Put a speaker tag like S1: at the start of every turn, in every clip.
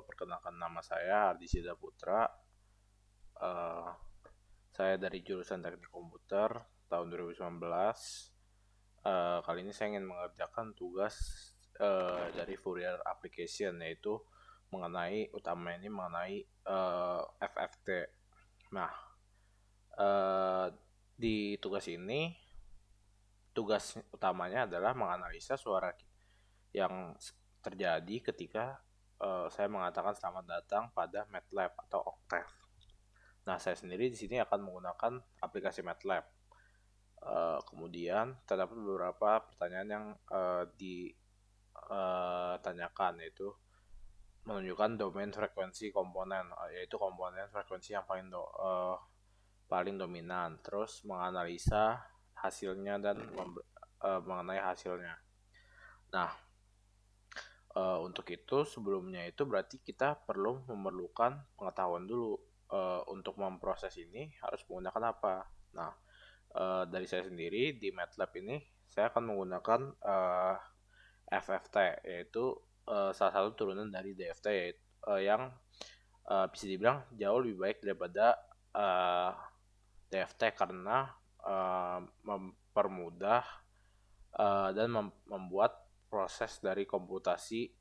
S1: perkenalkan nama saya Ardi Sida Putra. Eh, saya dari jurusan Teknik Komputer tahun 2019. Kali ini saya ingin mengerjakan tugas dari Fourier Application, yaitu mengenai FFT. Nah, eh, di tugas ini tugas utamanya adalah menganalisa suara yang terjadi ketika saya mengatakan selamat datang pada MATLAB atau Octave. Nah, saya sendiri di sini akan menggunakan aplikasi MATLAB. Kemudian terdapat beberapa pertanyaan yang ditanyakan, yaitu menunjukkan domain frekuensi komponen, yaitu komponen frekuensi yang paling dominan. Terus menganalisa hasilnya dan mengenai hasilnya. Nah, untuk itu sebelumnya itu berarti kita memerlukan pengetahuan dulu, untuk memproses ini harus menggunakan apa. Nah, dari saya sendiri di MATLAB ini saya akan menggunakan FFT, yaitu salah satu turunan dari DFT, yaitu yang bisa dibilang jauh lebih baik daripada DFT karena mempermudah dan membuat proses dari komputasi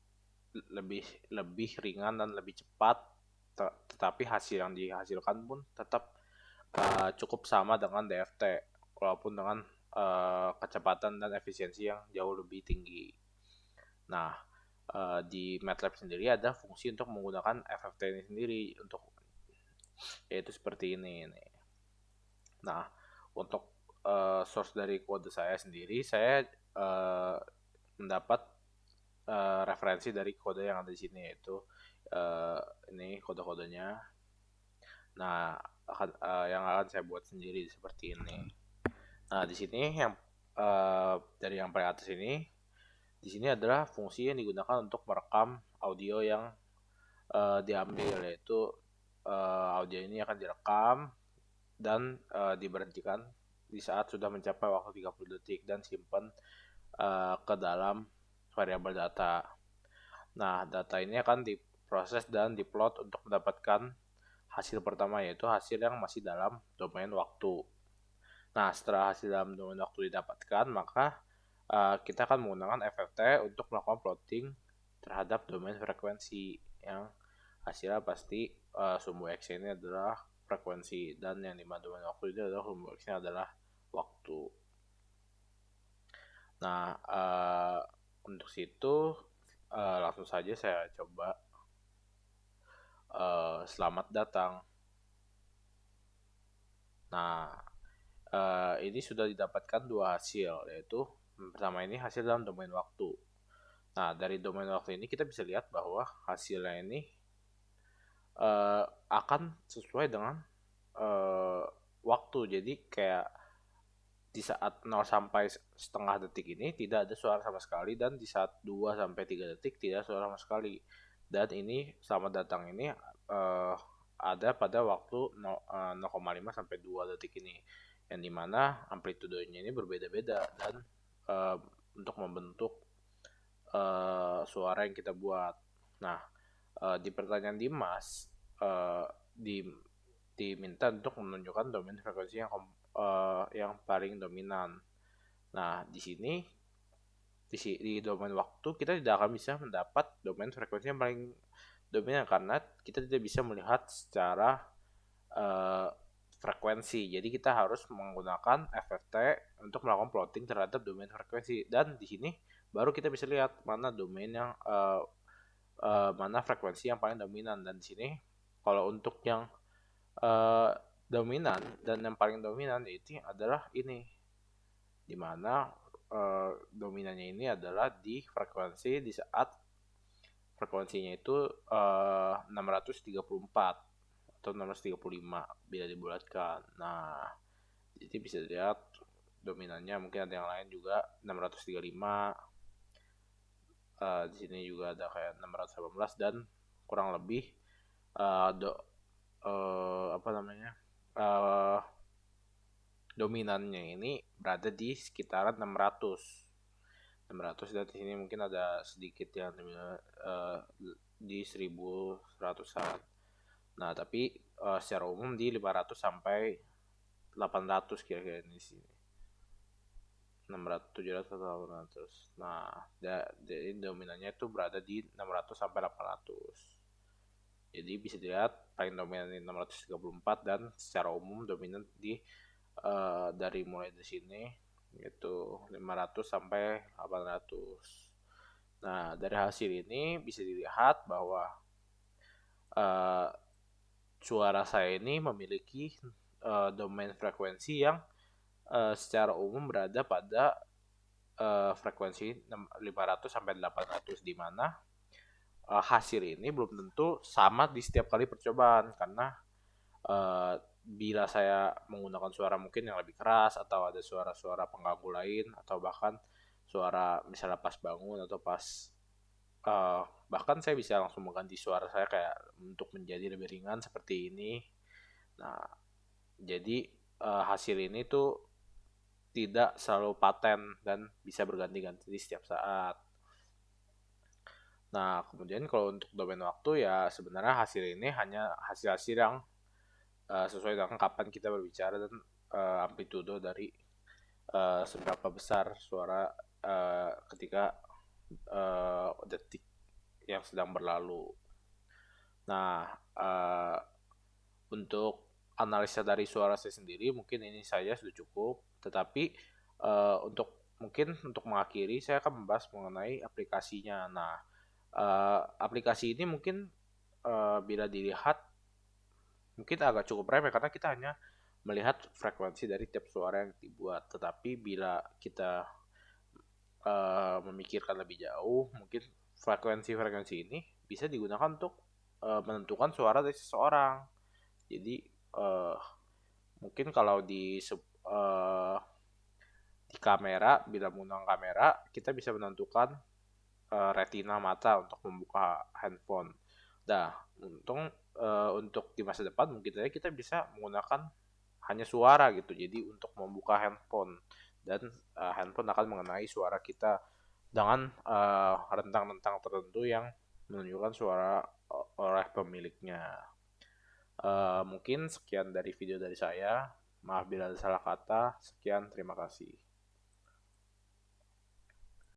S1: lebih lebih ringan dan lebih cepat, tetapi hasil yang dihasilkan pun tetap cukup sama dengan DFT walaupun dengan kecepatan dan efisiensi yang jauh lebih tinggi. Nah, di MATLAB sendiri ada fungsi untuk menggunakan FFT ini sendiri, yaitu seperti ini nih. Nah, untuk source dari kode saya sendiri, saya mendapat referensi dari kode yang ada di sini, yaitu ini kode-kodenya. Nah, yang akan saya buat sendiri seperti ini. Nah, di sini yang dari yang paling atas ini, di sini adalah fungsi yang digunakan untuk merekam audio yang diambil, yaitu audio ini akan direkam dan diberhentikan di saat sudah mencapai waktu 30 detik dan simpan ke dalam variabel data. Nah, data ini akan diproses dan diplot untuk mendapatkan hasil pertama, yaitu hasil yang masih dalam domain waktu. Nah, setelah hasil dalam domain waktu didapatkan, maka kita akan menggunakan FFT untuk melakukan plotting terhadap domain frekuensi, yang hasilnya pasti sumbu X ini adalah frekuensi, dan yang dimana domain waktu ini adalah sumbu X-nya adalah waktu. Nah, untuk situ langsung saja saya coba selamat datang. Nah, ini sudah didapatkan dua hasil, yaitu pertama ini hasil dalam domain waktu. Nah, dari domain waktu ini kita bisa lihat bahwa hasilnya ini akan sesuai dengan waktu. Jadi kayak di saat 0 sampai setengah detik ini tidak ada suara sama sekali, dan di saat 2 sampai 3 detik tidak ada suara sama sekali. Dan ini selamat datang ini ada pada waktu 0,5 sampai 2 detik ini, yang dimana amplitudenya ini berbeda-beda dan untuk membentuk suara yang kita buat. Nah, di pertanyaan Dimas diminta untuk menunjukkan domain frekuensi yang paling dominan. Nah, di domain waktu kita tidak akan bisa mendapat domain frekuensi yang paling dominan karena kita tidak bisa melihat secara frekuensi. Jadi kita harus menggunakan FFT untuk melakukan plotting terhadap domain frekuensi, dan di sini baru kita bisa lihat mana domain yang mana frekuensi yang paling dominan. Dan di sini kalau untuk yang dominan dan yang paling dominan itu adalah ini, dimana dominannya ini adalah di frekuensi di saat frekuensinya itu 634 atau 635 bila dibulatkan. Nah, jadi bisa dilihat dominannya, mungkin ada yang lain juga 635. Di sini juga ada kayak 618, dan kurang lebih dominannya ini berada di sekitaran 600. 600, dan di sini mungkin ada sedikit yang di 1100-an. Nah, tapi secara umum di 500 sampai 800 kira-kira di sini. 600, 700 atau 800. Nah, jadi dominannya itu berada di 600 sampai 800. Jadi bisa dilihat paling dominan di 634, dan secara umum dominan di dari mulai di sini yaitu 500 sampai 800. Nah, dari hasil ini bisa dilihat bahwa uh, suara saya ini memiliki domain frekuensi yang secara umum berada pada frekuensi 500 sampai 800, di mana hasil ini belum tentu sama di setiap kali percobaan, karena bila saya menggunakan suara mungkin yang lebih keras, atau ada suara-suara pengganggu lain, atau bahkan suara misalnya pas bangun atau pas bahkan saya bisa langsung mengganti suara saya kayak untuk menjadi lebih ringan seperti ini. Nah, jadi hasil ini tuh tidak selalu paten dan bisa berganti-ganti di setiap saat. Nah, kemudian kalau untuk domain waktu, ya sebenarnya hasil ini hanya hasil-hasil yang sesuai dengan kapan kita berbicara, dan amplitudo dari seberapa besar suara ketika detik yang sedang berlalu. Nah, untuk analisa dari suara saya sendiri mungkin ini saja sudah cukup. Tetapi untuk mengakhiri, saya akan membahas mengenai aplikasinya. Nah, aplikasi ini mungkin bila dilihat mungkin agak cukup remeh, karena kita hanya melihat frekuensi dari tiap suara yang dibuat. Tetapi bila kita memikirkan lebih jauh, mungkin frekuensi-frekuensi ini bisa digunakan untuk menentukan suara dari seseorang. Jadi mungkin kalau di kamera, bila menggunakan kamera, kita bisa menentukan retina mata untuk membuka handphone. Nah, untuk di masa depan mungkin saja kita bisa menggunakan hanya suara gitu. Jadi untuk membuka handphone, dan handphone akan mengenai suara kita dengan rentang-rentang tertentu yang menunjukkan suara oleh pemiliknya. Mungkin sekian dari video dari saya. Maaf bila ada salah kata. Sekian, terima kasih.